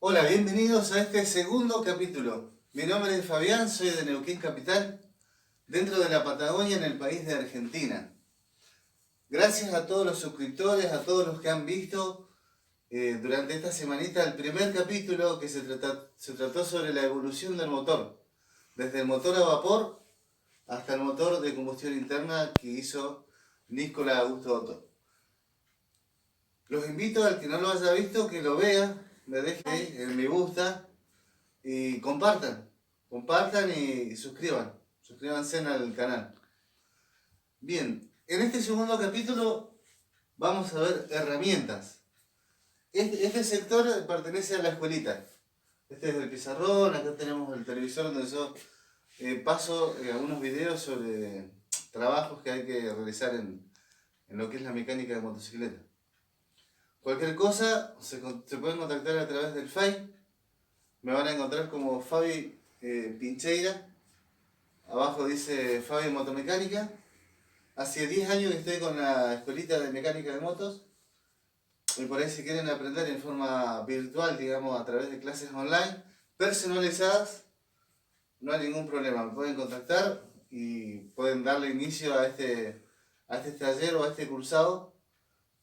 Hola, bienvenidos a este segundo capítulo. Mi nombre es Fabián, soy de Neuquén Capital, dentro de la Patagonia en el país de Argentina. Gracias a todos los suscriptores, a todos los que han visto durante esta semanita el primer capítulo que se trató sobre la evolución del motor, desde el motor a vapor hasta el motor de combustión interna que hizo Nicola Augusto Otto. Los invito al que no lo haya visto que lo vea, me deje el me gusta y compartan y suscríbanse al canal. Bien, en este segundo capítulo vamos a ver herramientas. Este sector pertenece a la escuelita. Este es el pizarrón, acá tenemos el televisor donde yo paso algunos videos sobre trabajos que hay que realizar en lo que es la mecánica de motocicleta. Cualquier cosa se pueden contactar a través del Face. Me van a encontrar como Fabi Pincheira. Abajo dice Fabi Motomecánica. Hace 10 años que estoy con la escuelita de mecánica de motos. Y por ahí si quieren aprender en forma virtual, digamos, a través de clases online, personalizadas, no hay ningún problema. Me pueden contactar y pueden darle inicio a este taller o a este cursado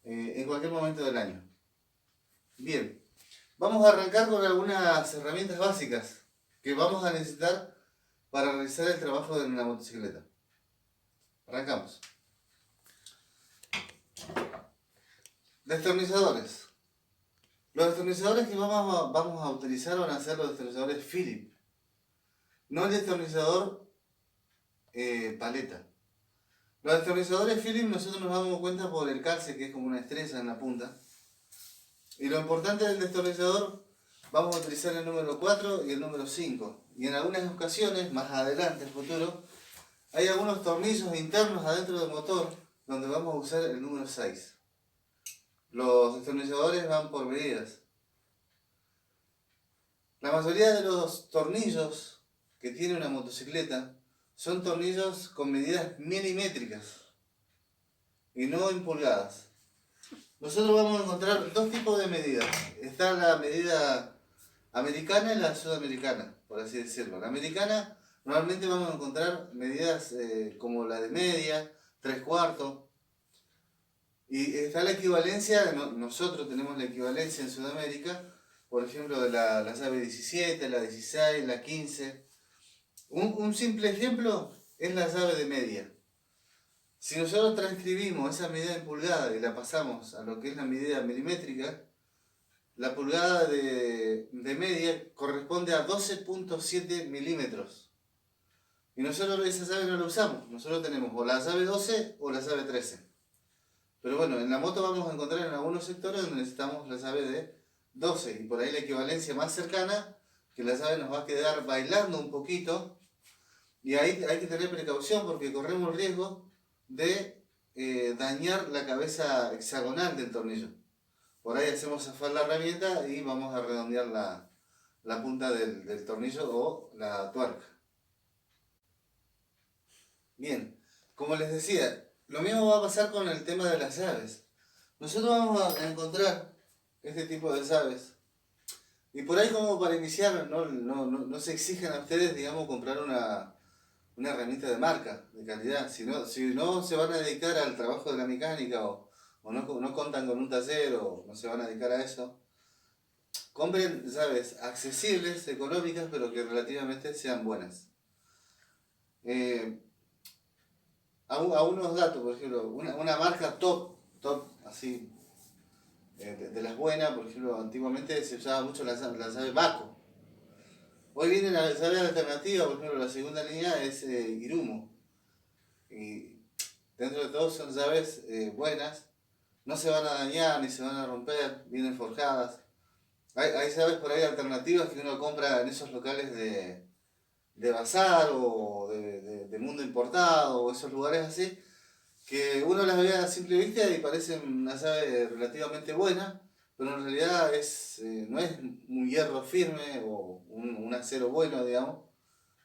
en cualquier momento del año. Bien, vamos a arrancar con algunas herramientas básicas que vamos a necesitar para realizar el trabajo de una motocicleta. Arrancamos. Destornilladores. Los destornilladores que vamos a utilizar van a ser los destornilladores Phillips. No el destornillador paleta. Los destornilladores Phillips nosotros nos damos cuenta por el calce, que es como una estrella en la punta. Y lo importante del destornillador, vamos a utilizar el número 4 y el número 5. Y en algunas ocasiones, más adelante, en el futuro, hay algunos tornillos internos adentro del motor donde vamos a usar el número 6. Los destornilladores van por medidas. La mayoría de los tornillos que tiene una motocicleta son tornillos con medidas milimétricas y no en pulgadas. Nosotros vamos a encontrar dos tipos de medidas. Está la medida americana y la sudamericana, por así decirlo. La americana normalmente vamos a encontrar medidas como la de media, 3/4. Y está la equivalencia, nosotros tenemos la equivalencia en Sudamérica, por ejemplo, de la llave 17, la 16, la 15. Un simple ejemplo es la llave de media. Si nosotros transcribimos esa medida en pulgada y la pasamos a lo que es la medida milimétrica, la pulgada de media corresponde a 12.7 milímetros. Y nosotros esa llave no la usamos, nosotros tenemos o la llave 12 o la llave 13. Pero bueno, en la moto vamos a encontrar en algunos sectores donde necesitamos la llave de 12 y por ahí la equivalencia más cercana, que la llave nos va a quedar bailando un poquito y ahí hay que tener precaución porque corremos el riesgo de dañar la cabeza hexagonal del tornillo. Por ahí hacemos zafar la herramienta y vamos a redondear la punta del tornillo o la tuerca. Bien, como les decía, lo mismo va a pasar con el tema de las llaves. Nosotros vamos a encontrar este tipo de llaves. Y por ahí como para iniciar, no se exigen a ustedes, digamos, comprar una herramienta de marca, de calidad. Si no se van a dedicar al trabajo de la mecánica o no contan con un taller o no se van a dedicar a eso, compren llaves accesibles, económicas, pero que relativamente sean buenas. A unos datos, por ejemplo, una marca top, así, de las buenas, por ejemplo, antiguamente se usaba mucho la llave Baco. Hoy viene la llave alternativa, por ejemplo, la segunda línea es Irumo. Y dentro de todo son llaves buenas, no se van a dañar ni se van a romper, vienen forjadas. Hay llaves por ahí alternativas que uno compra en esos locales de bazar o de mundo importado o esos lugares así, que uno las ve a simple vista y parecen una llave relativamente buena, pero en realidad no es un hierro firme o un acero bueno, digamos,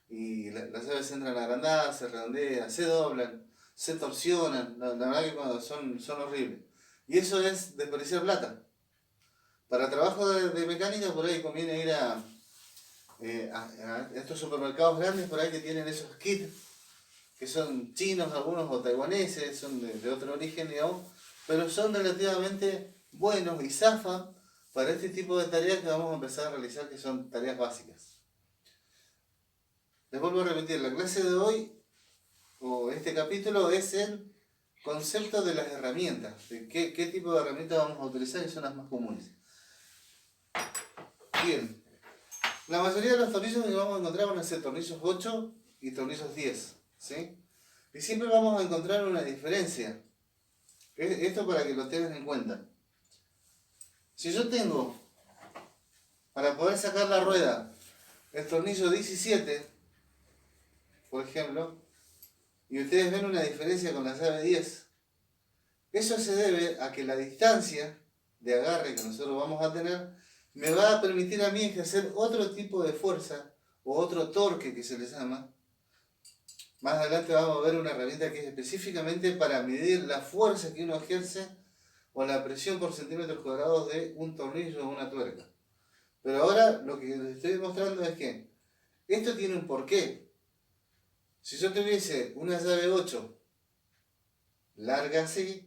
y las llaves entran agrandadas, se redondean, se doblan, se torsionan, la verdad que son horribles. Y eso es desperdiciar plata, Para trabajo de mecánica por ahí conviene ir a estos supermercados grandes por ahí que tienen esos kits, que son chinos algunos o taiwaneses, son de otro origen, digamos, pero son relativamente buenos y zafan para este tipo de tareas que vamos a empezar a realizar, que son tareas básicas. Les vuelvo a repetir, la clase de hoy, o este capítulo, es el concepto de las herramientas, de qué tipo de herramientas vamos a utilizar y son las más comunes. Bien, la mayoría de los tornillos que vamos a encontrar van a ser tornillos 8 y tornillos 10, ¿sí? Y siempre vamos a encontrar una diferencia. Esto para que lo tengan en cuenta. Si yo tengo, para poder sacar la rueda, el tornillo 17, por ejemplo, y ustedes ven una diferencia con la llave 10, eso se debe a que la distancia de agarre que nosotros vamos a tener me va a permitir a mí ejercer otro tipo de fuerza o otro torque que se les llama. Más adelante vamos a ver una herramienta que es específicamente para medir la fuerza que uno ejerce o la presión por centímetros cuadrados de un tornillo o una tuerca. Pero ahora lo que les estoy mostrando es que esto tiene un porqué. Si yo tuviese una llave 8 larga así,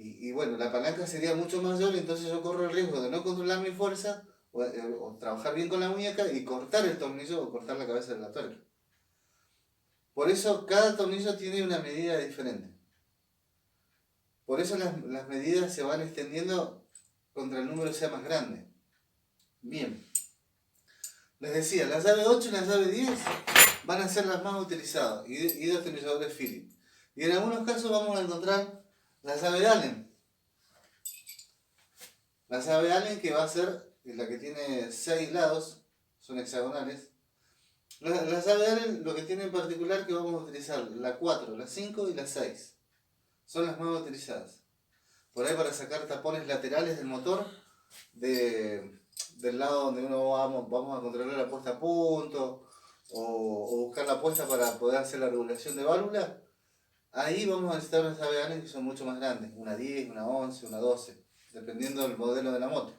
y bueno, la palanca sería mucho mayor, entonces yo corro el riesgo de no controlar mi fuerza o trabajar bien con la muñeca y cortar el tornillo o cortar la cabeza de la tuerca. Por eso cada tornillo tiene una medida diferente. Por eso las medidas se van extendiendo contra el número sea más grande. Bien. Les decía, la llave 8 y la llave 10 van a ser las más utilizadas y de destornilladores Phillips. Y en algunos casos vamos a encontrar la llave Allen. La llave Allen que va a ser la que tiene 6 lados, son hexagonales. La llave Allen lo que tiene en particular que vamos a utilizar la 4, la 5 y la 6. Son las más utilizadas. Por ahí para sacar tapones laterales del motor del lado donde vamos a controlar la puesta a punto o buscar la puesta para poder hacer la regulación de válvula. Ahí vamos a necesitar unas llaves Allen que son mucho más grandes, una 10, una 11, una 12, dependiendo del modelo de la moto.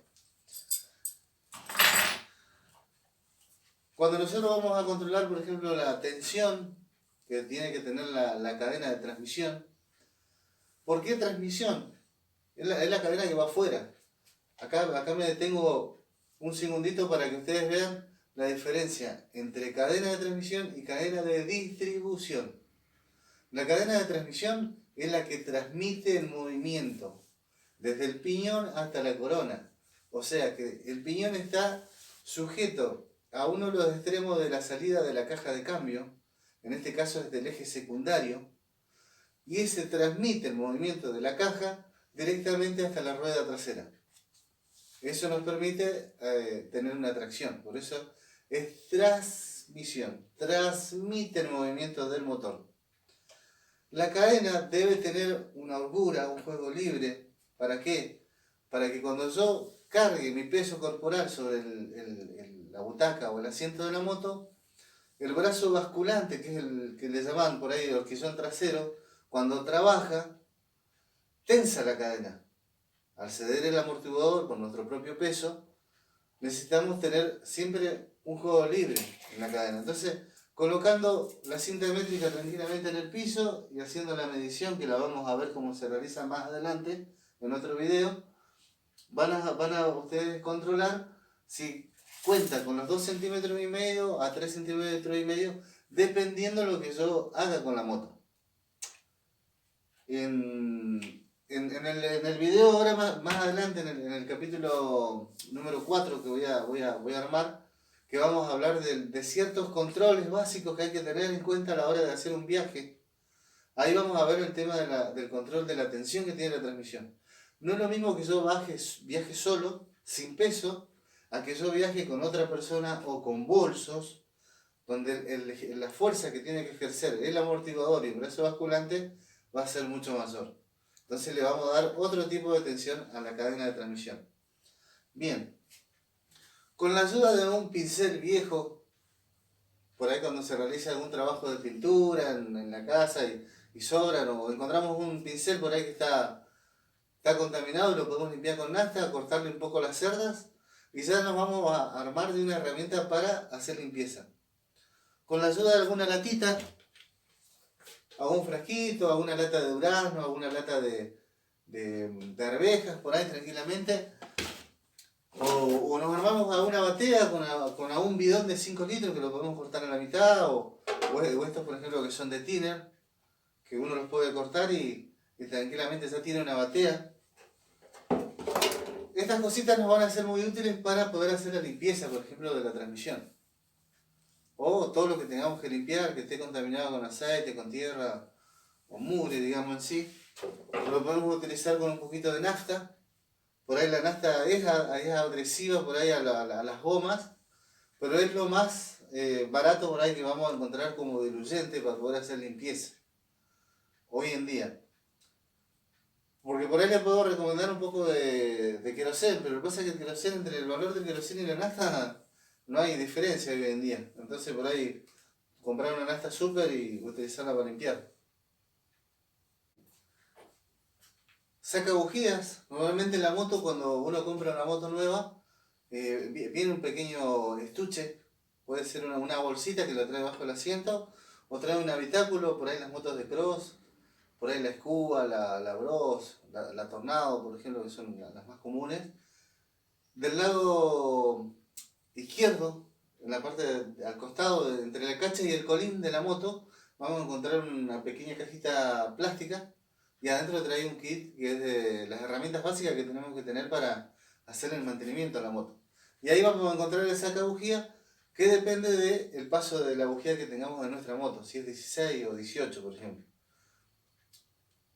Cuando nosotros vamos a controlar, por ejemplo, la tensión que tiene que tener la cadena de transmisión, ¿por qué transmisión? Es la cadena que va afuera. Acá me detengo un segundito para que ustedes vean la diferencia entre cadena de transmisión y cadena de distribución. La cadena de transmisión es la que transmite el movimiento, desde el piñón hasta la corona. O sea que el piñón está sujeto a uno de los extremos de la salida de la caja de cambio, en este caso es del eje secundario, y ese transmite el movimiento de la caja directamente hasta la rueda trasera. Eso nos permite tener una tracción, por eso es transmisión, transmite el movimiento del motor. La cadena debe tener una holgura, un juego libre. ¿Para qué? Para que cuando yo cargue mi peso corporal sobre la butaca o el asiento de la moto, el brazo basculante, que es el que le llaman por ahí el horquillón trasero, cuando trabaja, tensa la cadena. Al ceder el amortiguador por nuestro propio peso, necesitamos tener siempre un juego libre en la cadena. Entonces, colocando la cinta métrica tranquilamente en el piso y haciendo la medición, que la vamos a ver cómo se realiza más adelante en otro video, van a ustedes controlar si cuenta con los 2,5 centímetros a 3,5 centímetros, dependiendo de lo que yo haga con la moto. En el video ahora más adelante, en el capítulo número 4 que voy a armar, que vamos a hablar de ciertos controles básicos que hay que tener en cuenta a la hora de hacer un viaje. Ahí vamos a ver el tema del control de la tensión que tiene la transmisión. No es lo mismo que yo viaje solo, sin peso, a que yo viaje con otra persona o con bolsos, donde la fuerza que tiene que ejercer el amortiguador y el brazo basculante va a ser mucho mayor. Entonces le vamos a dar otro tipo de tensión a la cadena de transmisión. Bien, con la ayuda de un pincel viejo, por ahí cuando se realiza algún trabajo de pintura en la casa y sobran, o encontramos un pincel por ahí que está está contaminado, lo podemos limpiar con nafta, cortarle un poco las cerdas y ya nos vamos a armar de una herramienta para hacer limpieza. Con la ayuda de alguna latita, algún frasquito, alguna lata de durazno, alguna lata de arvejas, por ahí tranquilamente. O nos armamos a una batea con algún bidón de 5 litros que lo podemos cortar a la mitad, o estos por ejemplo que son de tiner, que uno los puede cortar y tranquilamente ya tiene una batea. Estas cositas nos van a ser muy útiles para poder hacer la limpieza, por ejemplo, de la transmisión. O todo lo que tengamos que limpiar, que esté contaminado con aceite, con tierra o mugre, digamos en sí. Lo podemos utilizar con un poquito de nafta. Por ahí la nafta es agresiva por ahí a las gomas, pero es lo más barato por ahí que vamos a encontrar como diluyente para poder hacer limpieza hoy en día. Porque por ahí le puedo recomendar un poco de queroseno, pero lo que pasa es que el queroseno, entre el valor del queroseno y la nafta, no hay diferencia hoy en día. Entonces por ahí comprar una nafta super y utilizarla para limpiar. Saca bujías. Normalmente en la moto, cuando uno compra una moto nueva, viene un pequeño estuche. Puede ser una bolsita que lo trae bajo el asiento, o trae un habitáculo, por ahí las motos de cross, por ahí la Scuba, la Bros, la Tornado, por ejemplo, que son las más comunes. Del lado izquierdo, en la parte al costado, entre la cacha y el colín de la moto, vamos a encontrar una pequeña cajita plástica y adentro trae un kit que es de las herramientas básicas que tenemos que tener para hacer el mantenimiento de la moto. Y ahí vamos a encontrar el sacabujía, que depende del paso de la bujía que tengamos en nuestra moto, si es 16 o 18 por ejemplo.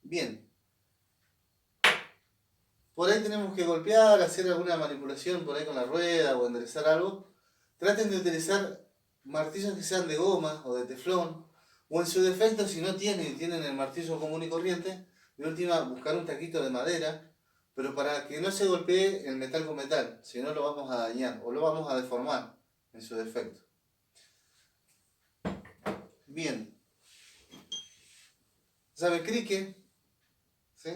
Bien. Por ahí tenemos que golpear, hacer alguna manipulación por ahí con la rueda o enderezar algo. Traten de utilizar martillos que sean de goma o de teflón, o en su defecto, si no tienen el martillo común y corriente, de última buscar un taquito de madera, pero para que no se golpee el metal con metal, si no lo vamos a dañar o lo vamos a deformar en su defecto. Bien. Llave crique, ¿sí?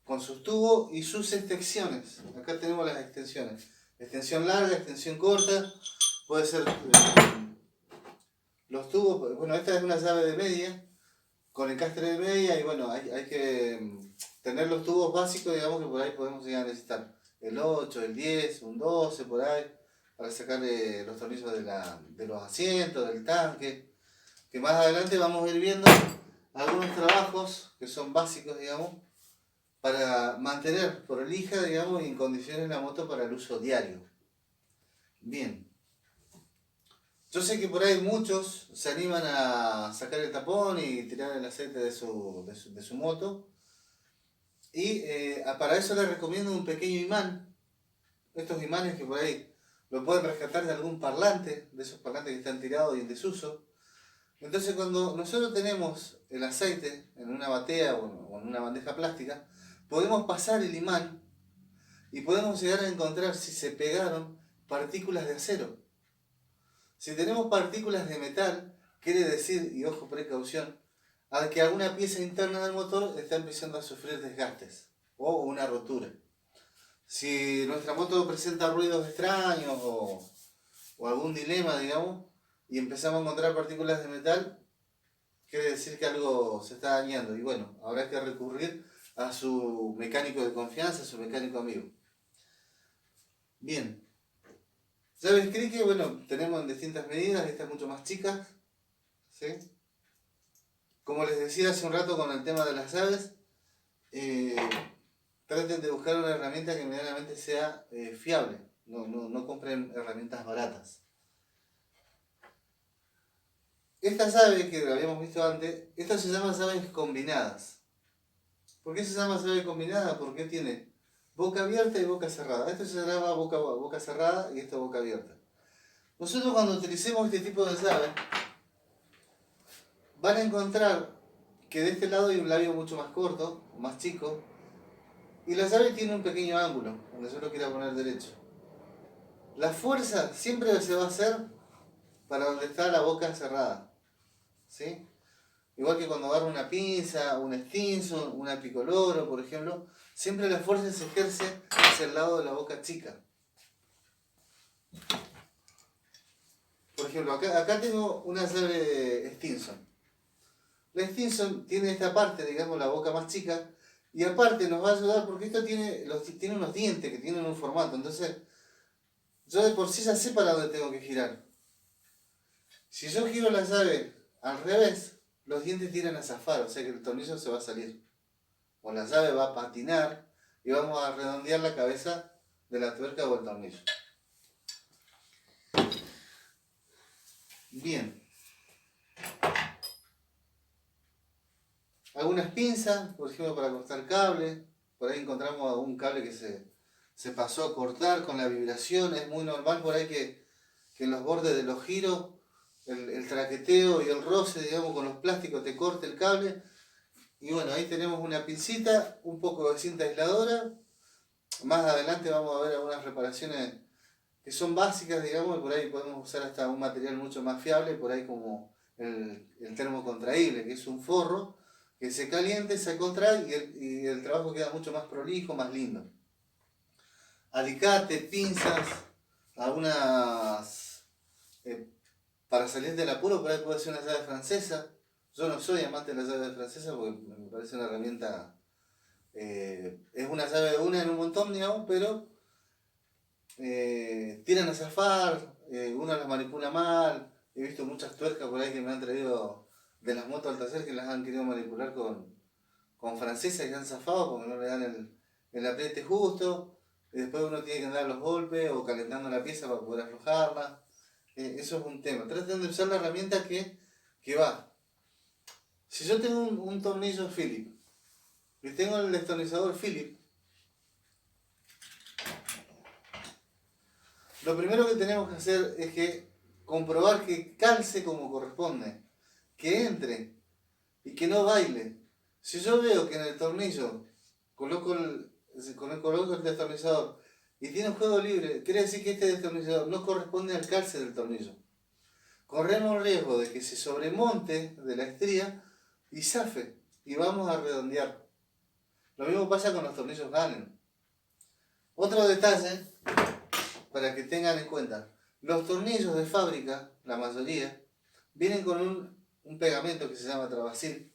Con sus tubos y sus extensiones. Acá tenemos las extensiones. Extensión larga, extensión corta, puede ser los tubos, bueno, esta es una llave de media, con encastre de media, y bueno, hay que tener los tubos básicos, digamos, que por ahí podemos llegar a necesitar el 8, el 10, un 12 por ahí, para sacarle los tornillos de los asientos, del tanque, que más adelante vamos a ir viendo algunos trabajos que son básicos, digamos, para mantener prolija, digamos, y en condiciones la moto para el uso diario. Bien. Yo sé que por ahí muchos se animan a sacar el tapón y tirar el aceite de su moto. Y para eso les recomiendo un pequeño imán. Estos imanes que por ahí lo pueden rescatar de algún parlante, de esos parlantes que están tirados y en desuso. Entonces cuando nosotros tenemos el aceite en una batea o en una bandeja plástica, podemos pasar el imán y podemos llegar a encontrar si se pegaron partículas de acero. Si tenemos partículas de metal, quiere decir, y ojo precaución, a que alguna pieza interna del motor está empezando a sufrir desgastes o una rotura. Si nuestra moto presenta ruidos extraños o algún dilema, digamos, y empezamos a encontrar partículas de metal, quiere decir que algo se está dañando. Y bueno, habrá que recurrir a su mecánico de confianza, a su mecánico amigo. Bien. Llaves crique, bueno, tenemos en distintas medidas, esta es mucho más chica, ¿sí? Como les decía hace un rato con el tema de las llaves, traten de buscar una herramienta que medianamente sea fiable, no compren herramientas baratas. Esta llave que habíamos visto antes, esto se llama llaves combinadas. ¿Por qué se llama llave combinada? Porque tiene boca abierta y boca cerrada. Esto se llama boca cerrada y esto boca abierta. Nosotros cuando utilicemos este tipo de llave, van a encontrar que de este lado hay un labio mucho más corto, más chico, y la llave tiene un pequeño ángulo, donde yo lo quiera poner derecho. La fuerza siempre se va a hacer para donde está la boca cerrada, ¿sí? igual que cuando agarro una pinza, un Stinson, una picoloro, por ejemplo, siempre la fuerza se ejerce hacia el lado de la boca chica. Por ejemplo, acá tengo una llave Stinson. La Stinson tiene esta parte, digamos, la boca más chica, y aparte nos va a ayudar porque esto tiene unos dientes que tienen un formato. Entonces, yo de por sí ya sé para dónde tengo que girar. Si yo giro la llave al revés, los dientes tiran a zafar, o sea que el tornillo se va a salir. O la llave va a patinar y vamos a redondear la cabeza de la tuerca o el tornillo. Bien. Algunas pinzas, por ejemplo, para cortar cable. Por ahí encontramos algún cable que se pasó a cortar con la vibración. Es muy normal por ahí que en los bordes de los giros, el traqueteo y el roce, digamos, con los plásticos te corte el cable. Y bueno, ahí tenemos una pincita, un poco de cinta aisladora. Más adelante vamos a ver algunas reparaciones que son básicas, digamos, y por ahí podemos usar hasta un material mucho más fiable, por ahí como el termocontraíble, que es un forro que se caliente, se contrae y el trabajo queda mucho más prolijo, más lindo. Alicate, pinzas, algunas para salir del apuro, por ahí puede ser una llave francesa. Yo no soy amante de la llave francesa porque me parece una herramienta, es una llave de una en un montón, digamos, pero tiran a zafar, uno las manipula mal. He visto muchas tuercas por ahí que me han traído de las motos al taller que las han querido manipular con francesas y han zafado porque no le dan el apriete justo. Y después uno tiene que dar los golpes o calentando la pieza para poder aflojarla. Eso es un tema. Traten de usar la herramienta que va. Si yo tengo un tornillo Phillips y tengo el destornillador Phillips, lo primero que tenemos que hacer es que comprobar que calce como corresponde, que entre y que no baile. Si yo veo que en el tornillo coloco el destornillador y tiene un juego libre, quiere decir que este destornillador no corresponde al calce del tornillo. Corremos el riesgo de que se sobremonte de la estría y zafe y vamos a redondear. Lo mismo pasa con los tornillos Allen. Otro detalle para que tengan en cuenta, los tornillos de fábrica, la mayoría, vienen con un pegamento que se llama Travasil,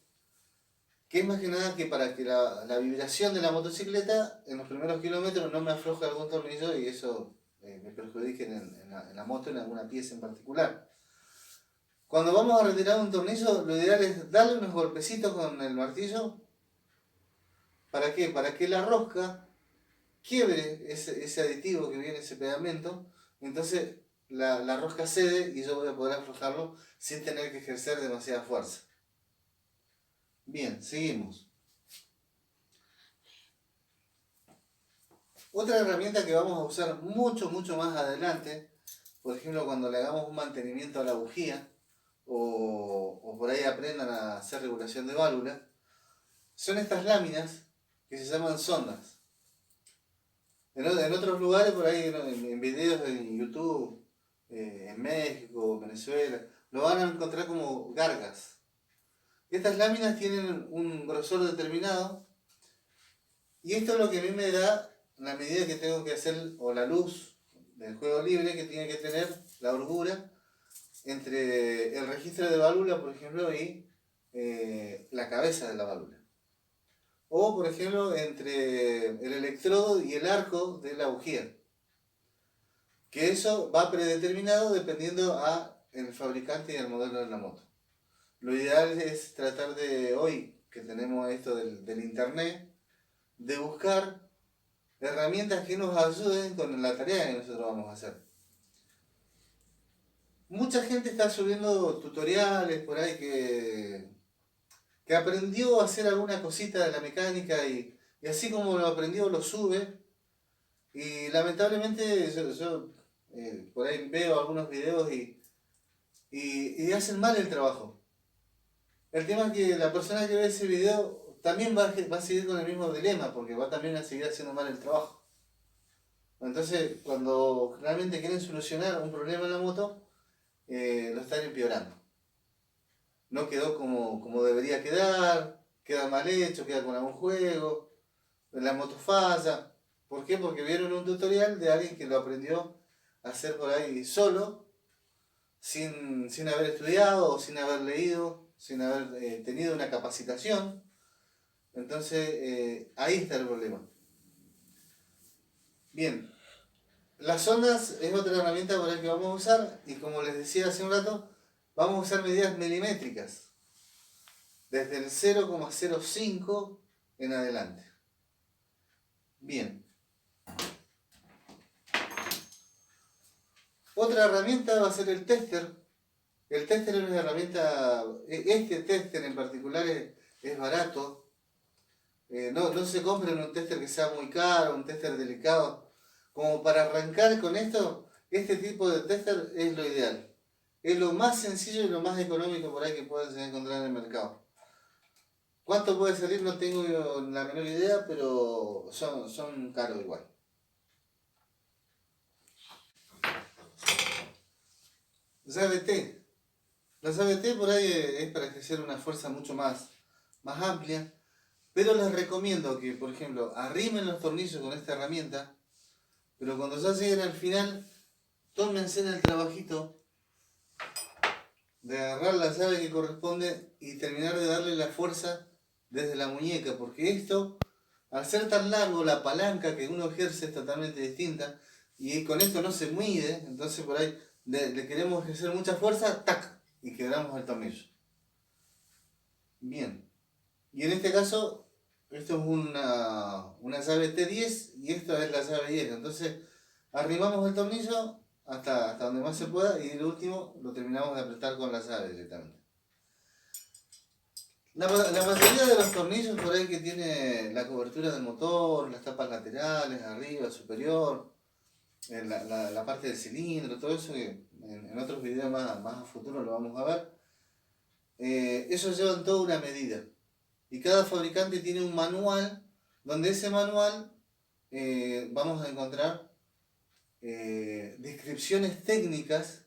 que es más que nada que para que la vibración de la motocicleta en los primeros kilómetros no me afloje algún tornillo y eso me perjudique en la moto, en alguna pieza en particular. Cuando vamos a retirar un tornillo, lo ideal es darle unos golpecitos con el martillo. ¿Para qué? Para que la rosca quiebre ese aditivo que viene, ese pegamento, entonces la rosca cede y yo voy a poder aflojarlo sin tener que ejercer demasiada fuerza. Bien, seguimos. Otra herramienta que vamos a usar mucho más adelante, por ejemplo cuando le hagamos un mantenimiento a la bujía o por ahí aprendan a hacer regulación de válvulas, son estas láminas que se llaman sondas. En otros lugares, por ahí en videos en YouTube, en México, Venezuela, lo van a encontrar como gargas. Estas láminas tienen un grosor determinado y esto es lo que a mí me da la medida que tengo que hacer, o la luz del juego libre que tiene que tener la holgura entre el registro de válvula, por ejemplo, y la cabeza de la válvula. O, por ejemplo, entre el electrodo y el arco de la bujía. Que eso va predeterminado dependiendo a el fabricante y el modelo de la moto. Lo ideal es tratar de, hoy que tenemos esto del internet, de buscar herramientas que nos ayuden con la tarea que nosotros vamos a hacer. Mucha gente está subiendo tutoriales por ahí que aprendió a hacer alguna cosita de la mecánica y así como lo aprendió lo sube. Y lamentablemente yo por ahí veo algunos videos y hacen mal el trabajo. El tema es que la persona que ve ese video también va a seguir con el mismo dilema, porque va también a seguir haciendo mal el trabajo. Entonces, cuando realmente quieren solucionar un problema en la moto, lo están empeorando. no quedó como debería quedar, queda mal hecho, queda con algún juego, la moto falla. ¿Por qué? Porque vieron un tutorial de alguien que lo aprendió a hacer por ahí solo, sin haber estudiado o sin haber leído, sin haber tenido una capacitación. Entonces, ahí está el problema. Bien, las ondas es otra herramienta por la que vamos a usar y como les decía hace un rato, vamos a usar medidas milimétricas, desde el 0,05 en adelante. Bien. Otra herramienta va a ser el tester. El tester es una herramienta, este tester en particular es barato. No se compren un tester que sea muy caro, un tester delicado. Como para arrancar con esto, este tipo de tester es lo ideal. Es lo más sencillo y lo más económico por ahí que puedes encontrar en el mercado. ¿Cuánto puede salir? No tengo la menor idea, pero son caros igual. Llave T. La llave T por ahí es para ejercer una fuerza mucho más amplia, pero les recomiendo que, por ejemplo, arrimen los tornillos con esta herramienta, pero cuando ya lleguen al final, tómense en el trabajito de agarrar la llave que corresponde y terminar de darle la fuerza desde la muñeca, porque esto, al ser tan largo, la palanca que uno ejerce es totalmente distinta, y con esto no se mide, entonces por ahí le queremos ejercer mucha fuerza, ¡tac! Y quebramos el tornillo. Bien, y en este caso, esto es una llave T10 y esto es la llave 10, entonces arrimamos el tornillo hasta donde más se pueda y el último lo terminamos de apretar con la llave directamente. La mayoría de los tornillos por ahí que tiene la cobertura del motor, las tapas laterales, arriba, superior, la parte del cilindro, todo eso que en otros videos más a futuro lo vamos a ver, eso llevan toda una medida. Y cada fabricante tiene un manual, donde ese manual vamos a encontrar descripciones técnicas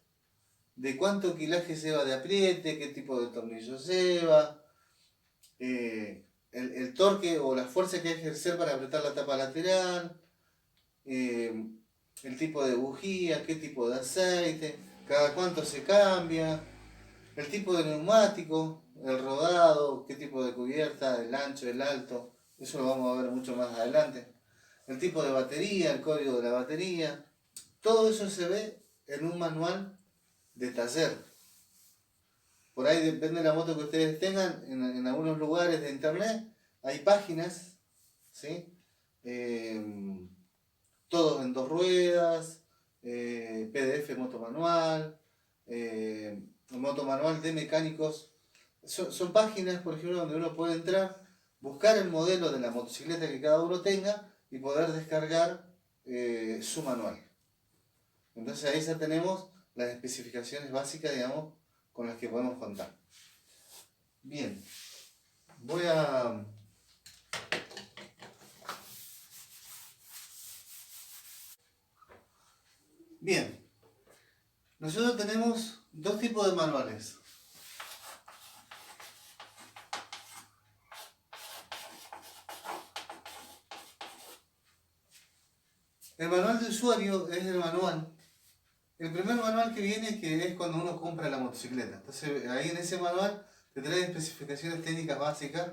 de cuánto quilaje lleva de apriete, qué tipo de tornillo lleva, el torque o la fuerza que hay que ejercer para apretar la tapa lateral, el tipo de bujía, qué tipo de aceite, cada cuánto se cambia, el tipo de neumático, el rodado, qué tipo de cubierta, el ancho, el alto, eso lo vamos a ver mucho más adelante. El tipo de batería, el código de la batería, todo eso se ve en un manual de taller. Por ahí depende de la moto que ustedes tengan, en algunos lugares de internet hay páginas, ¿sí? Todos en 2 ruedas, PDF moto manual, moto manual de mecánicos. Son páginas, por ejemplo, donde uno puede entrar, buscar el modelo de la motocicleta que cada uno tenga y poder descargar su manual. Entonces ahí ya tenemos las especificaciones básicas, digamos, con las que podemos contar. Bien, voy a... Bien, nosotros tenemos 2 tipos de manuales. El manual de usuario es el manual. El primer manual que viene, que es cuando uno compra la motocicleta. Entonces ahí en ese manual te trae especificaciones técnicas básicas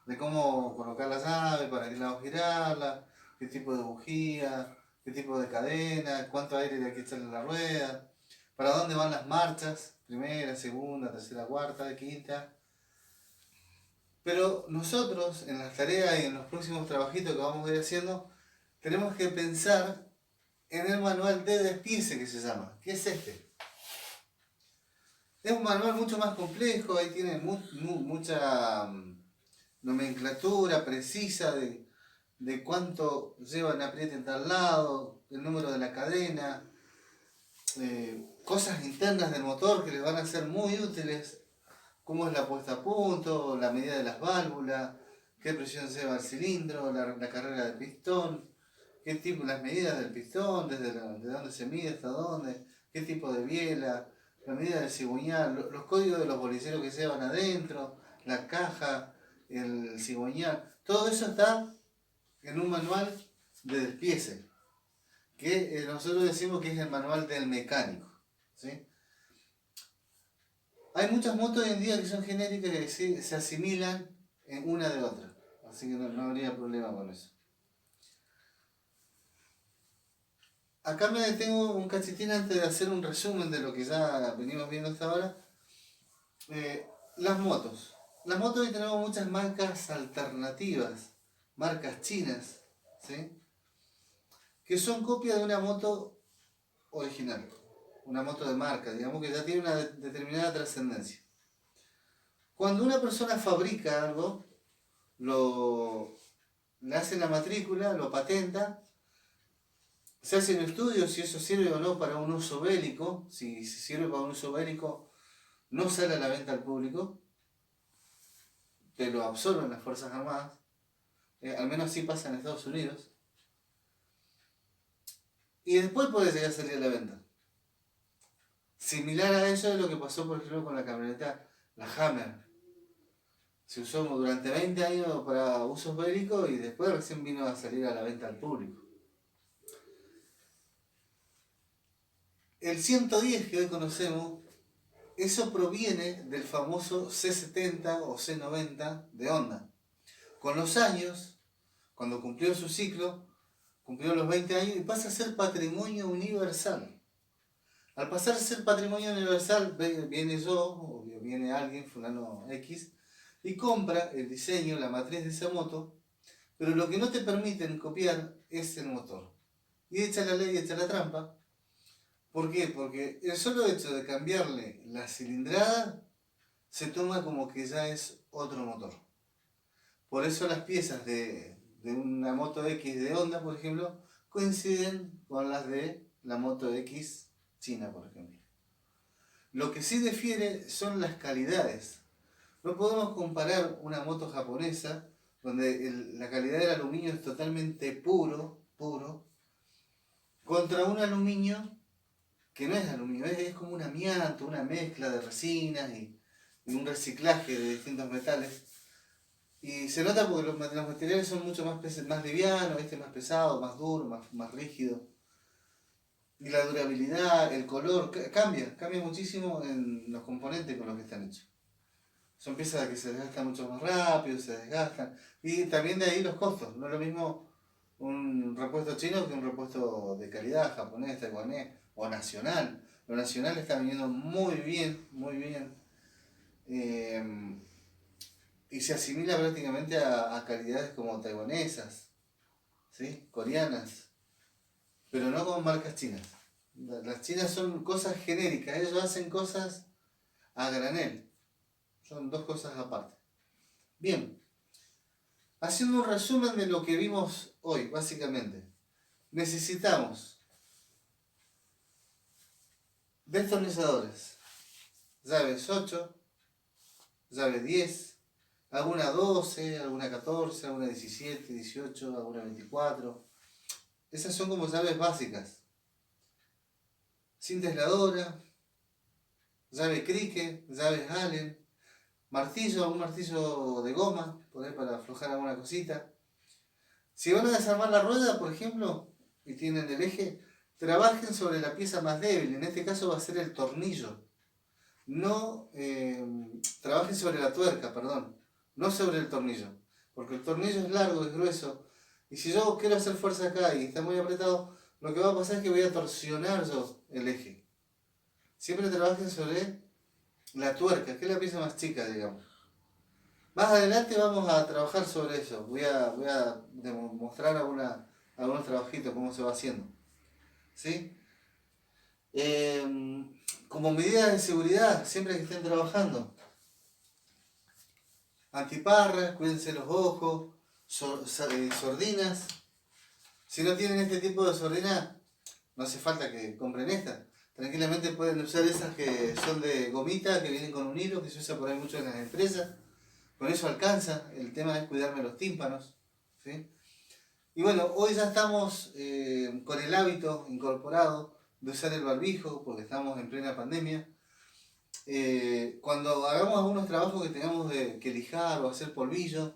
de cómo colocar la llave, para qué lado girarla, qué tipo de bujía, qué tipo de cadena, cuánto aire hay que echarle a la rueda, para dónde van las marchas, primera, segunda, tercera, cuarta, quinta. Pero nosotros en las tareas y en los próximos trabajitos que vamos a ir haciendo, tenemos que pensar en el manual de despiece que se llama, que es este. Es un manual mucho más complejo, ahí tiene mucha nomenclatura precisa de cuánto lleva en apriete en tal lado, el número de la cadena, cosas internas del motor que les van a ser muy útiles, cómo es la puesta a punto, la medida de las válvulas, qué presión lleva el cilindro, la carrera del pistón, qué tipo, las medidas del pistón, desde dónde se mide hasta dónde, qué tipo de biela, la medida del cigüeñal, los códigos de los boliceros que se van adentro, la caja, el cigüeñal, todo eso está en un manual de despiece, que nosotros decimos que es el manual del mecánico, ¿sí? Hay muchas motos hoy en día que son genéricas y se asimilan en una de otra, así que no habría problema con eso. Acá me detengo un cachitín antes de hacer un resumen de lo que ya venimos viendo hasta ahora. Las motos. Las motos hoy tenemos muchas marcas alternativas, marcas chinas, ¿sí? Que son copias de una moto original, una moto de marca, digamos que ya tiene una determinada trascendencia. Cuando una persona fabrica algo, le hace la matrícula, lo patenta, se hacen estudios si eso sirve o no para un uso bélico. Si sirve para un uso bélico, no sale a la venta al público, te lo absorben las Fuerzas Armadas, al menos así pasa en Estados Unidos, y después puede llegar a salir a la venta. Similar a eso es lo que pasó, por ejemplo, con la camioneta, la Hammer. Se usó durante 20 años para usos bélicos y después recién vino a salir a la venta al público. El 110 que hoy conocemos, eso proviene del famoso C70 o C90 de Honda. Con los años, cuando cumplió su ciclo, cumplió los 20 años y pasa a ser patrimonio universal. Al pasar a ser patrimonio universal, viene yo, o viene alguien, fulano X, y compra el diseño, la matriz de esa moto, pero lo que no te permiten copiar es el motor. Y echa la ley, echa la trampa. ¿Por qué? Porque el solo hecho de cambiarle la cilindrada se toma como que ya es otro motor. Por eso las piezas de una moto X de Honda, por ejemplo, coinciden con las de la moto X China, por ejemplo. Lo que sí difiere son las calidades. No podemos comparar una moto japonesa, donde la calidad del aluminio es totalmente puro, contra un aluminio que no es aluminio, es como un amianto, una mezcla de resinas y un reciclaje de distintos metales. Y se nota porque los materiales son mucho más livianos, más pesado, más duro, más rígido. Y la durabilidad, el color, cambia muchísimo en los componentes con los que están hechos. Son piezas que se desgastan mucho más rápido, se desgastan. Y también de ahí los costos. No es lo mismo un repuesto chino que un repuesto de calidad, japonés, taiwanés o nacional. Lo nacional está viniendo muy bien, muy bien. Y se asimila prácticamente a calidades como taiwanesas, ¿sí? Coreanas, pero no como marcas chinas. Las chinas son cosas genéricas, ellos hacen cosas a granel. Son dos cosas aparte. Bien, haciendo un resumen de lo que vimos hoy, básicamente. Necesitamos destornilladores, llaves 8, llave 10, alguna 12, alguna 14, alguna 17, 18, alguna 24. Esas son como llaves básicas. Cinta aisladora, llave cricket, llaves Allen, martillo, algún martillo de goma, poner para aflojar alguna cosita. Si van a desarmar la rueda, por ejemplo, y tienen el eje, trabajen sobre la pieza más débil, en este caso va a ser el tornillo. No trabajen sobre la tuerca, perdón, no sobre el tornillo, porque el tornillo es largo, es grueso, y si yo quiero hacer fuerza acá y está muy apretado, lo que va a pasar es que voy a torsionar yo el eje. Siempre trabajen sobre la tuerca, que es la pieza más chica, digamos. Más adelante vamos a trabajar sobre eso. Voy a demostrar algunos trabajitos, cómo se va haciendo. ¿Sí? Como medidas de seguridad, siempre que estén trabajando. Antiparras, cuídense los ojos, sordinas. Si no tienen este tipo de sordina, no hace falta que compren esta. Tranquilamente pueden usar esas que son de gomita, que vienen con un hilo, que se usa por ahí mucho en las empresas. Con eso alcanza, el tema es cuidarme los tímpanos, ¿sí? Y bueno, hoy ya estamos con el hábito incorporado de usar el barbijo, porque estamos en plena pandemia. cuando hagamos algunos trabajos que tengamos que lijar o hacer polvillo,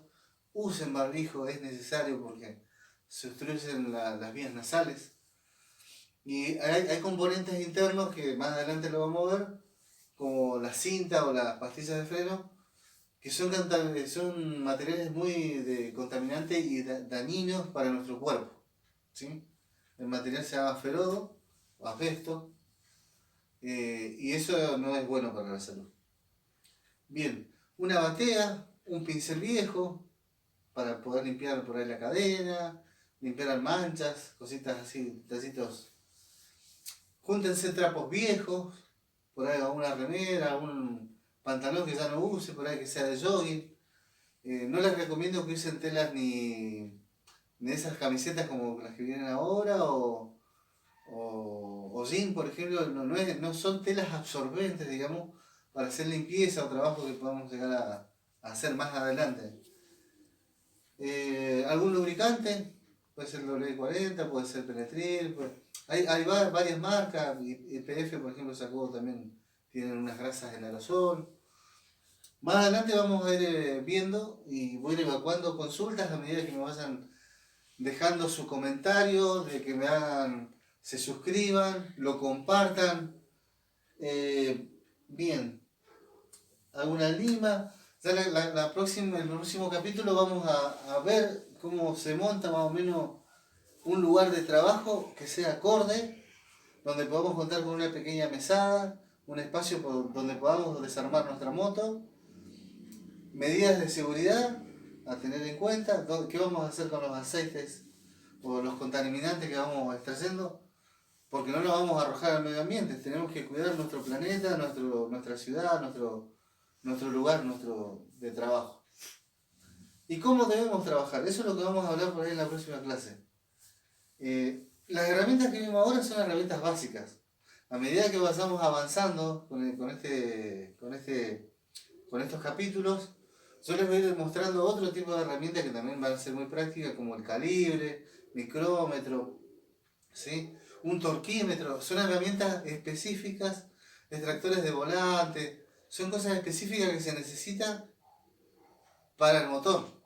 usen barbijo, es necesario porque se obstruyen las vías nasales. Y hay componentes internos que más adelante lo vamos a ver, como la cinta o las pastillas de freno, que son materiales muy contaminantes y dañinos para nuestro cuerpo. ¿Sí? El material se llama ferodo o asbesto, y eso no es bueno para la salud. Bien, una batea, un pincel viejo para poder limpiar por ahí la cadena, limpiar manchas, cositas así, tacitos. Júntense trapos viejos, por ahí alguna remera, algún pantalón que ya no use, por ahí que sea de jogging. No les recomiendo que usen telas ni esas camisetas como las que vienen ahora o jean, por ejemplo, no son telas absorbentes, digamos, para hacer limpieza o trabajo que podamos llegar a hacer más adelante. Algún lubricante, puede ser W40, puede ser Penetril, hay varias marcas, YPF por ejemplo sacó también, tienen unas grasas en aerosol. Más adelante vamos a ir viendo y voy a ir evacuando consultas a medida que me vayan dejando su comentario, de que me hagan, se suscriban, lo compartan. Bien, alguna lima. Ya el próximo capítulo vamos a ver cómo se monta más o menos un lugar de trabajo que sea acorde, donde podamos contar con una pequeña mesada, un espacio donde podamos desarmar nuestra moto, medidas de seguridad a tener en cuenta, qué vamos a hacer con los aceites o los contaminantes que vamos extrayendo, porque no nos vamos a arrojar al medio ambiente, tenemos que cuidar nuestro planeta, nuestra ciudad, nuestro lugar de trabajo. ¿Y cómo debemos trabajar? Eso es lo que vamos a hablar por ahí en la próxima clase. Las herramientas que vimos ahora son herramientas básicas. A medida que vayamos avanzando con estos capítulos, yo les voy a ir mostrando otro tipo de herramientas que también van a ser muy prácticas, como el calibre, micrómetro, ¿sí? Un torquímetro. Son herramientas específicas, extractores de volante, son cosas específicas que se necesitan para el motor,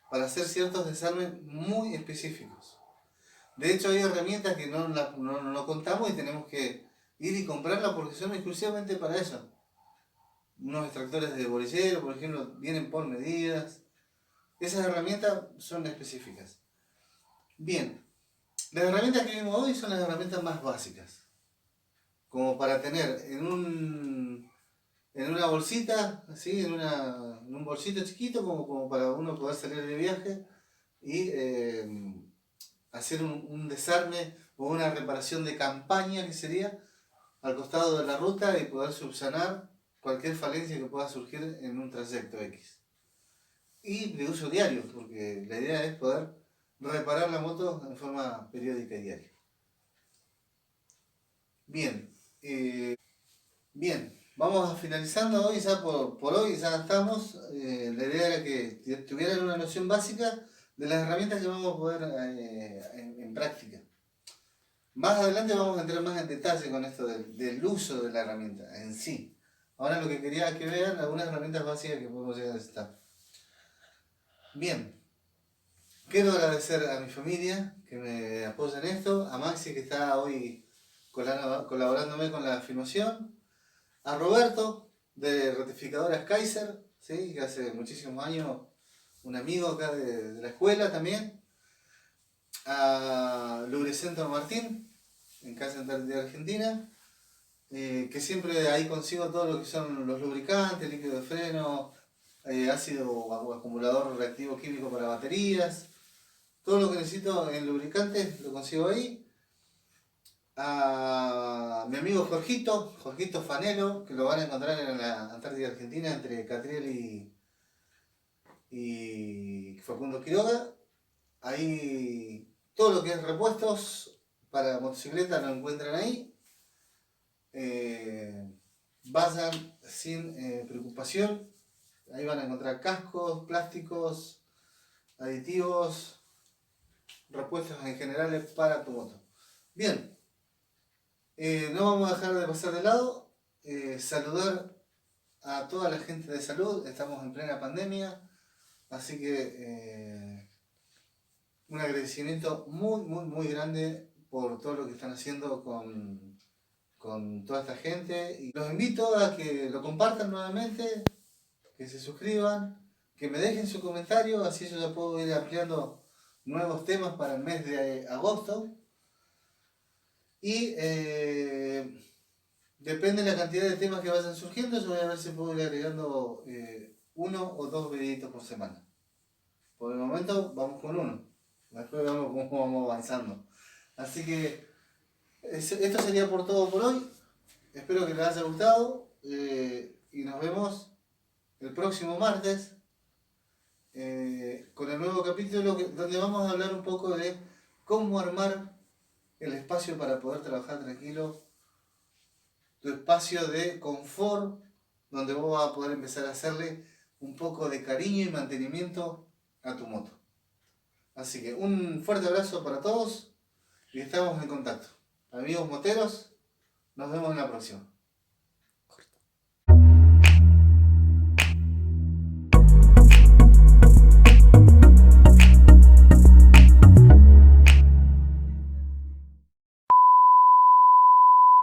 para hacer ciertos desarmes muy específicos. De hecho, hay herramientas que no contamos y tenemos que ir y comprarlas porque son exclusivamente para eso. Unos extractores de bolillero, por ejemplo, vienen por medidas. Esas herramientas son específicas. Bien, las herramientas que vimos hoy son las herramientas más básicas. Como para tener en una bolsita, así, en un bolsito chiquito, como para uno poder salir de viaje y hacer un desarme o una reparación de campaña, que sería al costado de la ruta, y poder subsanar cualquier falencia que pueda surgir en un trayecto X. Y de uso diario, porque la idea es poder reparar la moto en forma periódica y diaria. Bien, bien, vamos finalizando hoy, ya por hoy ya estamos. La idea era que tuvieran una noción básica de las herramientas que vamos a poder en práctica. Más adelante vamos a entrar más en detalle con esto del uso de la herramienta en sí. Ahora lo que quería es que vean algunas herramientas básicas que podemos llegar a necesitar. Bien, quiero agradecer a mi familia que me apoya en esto, a Maxi que está hoy colaborándome con la filmación, a Roberto de Ratificadoras Kaiser, ¿sí? Que hace muchísimos años un amigo acá de la escuela también, a Lubricentro Martín, en Casa de Argentina, que siempre ahí consigo todo lo que son los lubricantes, líquido de freno, ácido o acumulador reactivo químico para baterías, todo lo que necesito en lubricantes lo consigo ahí. A mi amigo Jorgito Fanelo, que lo van a encontrar en la Antártida Argentina entre Catriel y Facundo Quiroga. Ahí todo lo que es repuestos para motocicleta lo encuentran ahí. Vayan sin preocupación. Ahí van a encontrar cascos, plásticos, aditivos, repuestos en general para tu moto. Bien, no vamos a dejar de pasar de lado. saludar a toda la gente de salud. Estamos en plena pandemia, así que un agradecimiento muy grande por todo lo que están haciendo con toda esta gente. Y los invito a que lo compartan nuevamente, que se suscriban, que me dejen su comentario, así yo ya puedo ir ampliando nuevos temas para el mes de agosto. Y depende de la cantidad de temas que vayan surgiendo, yo voy a ver si puedo ir agregando 1 o 2 videitos por semana. Por el momento vamos con 1. Después vemos cómo vamos avanzando. Así que esto sería por todo por hoy. Espero que les haya gustado y nos vemos el próximo martes con el nuevo capítulo donde vamos a hablar un poco de cómo armar el espacio para poder trabajar tranquilo, tu espacio de confort, donde vos vas a poder empezar a hacerle un poco de cariño y mantenimiento a tu moto. Así que un fuerte abrazo para todos y estamos en contacto. Amigos moteros, nos vemos en la próxima.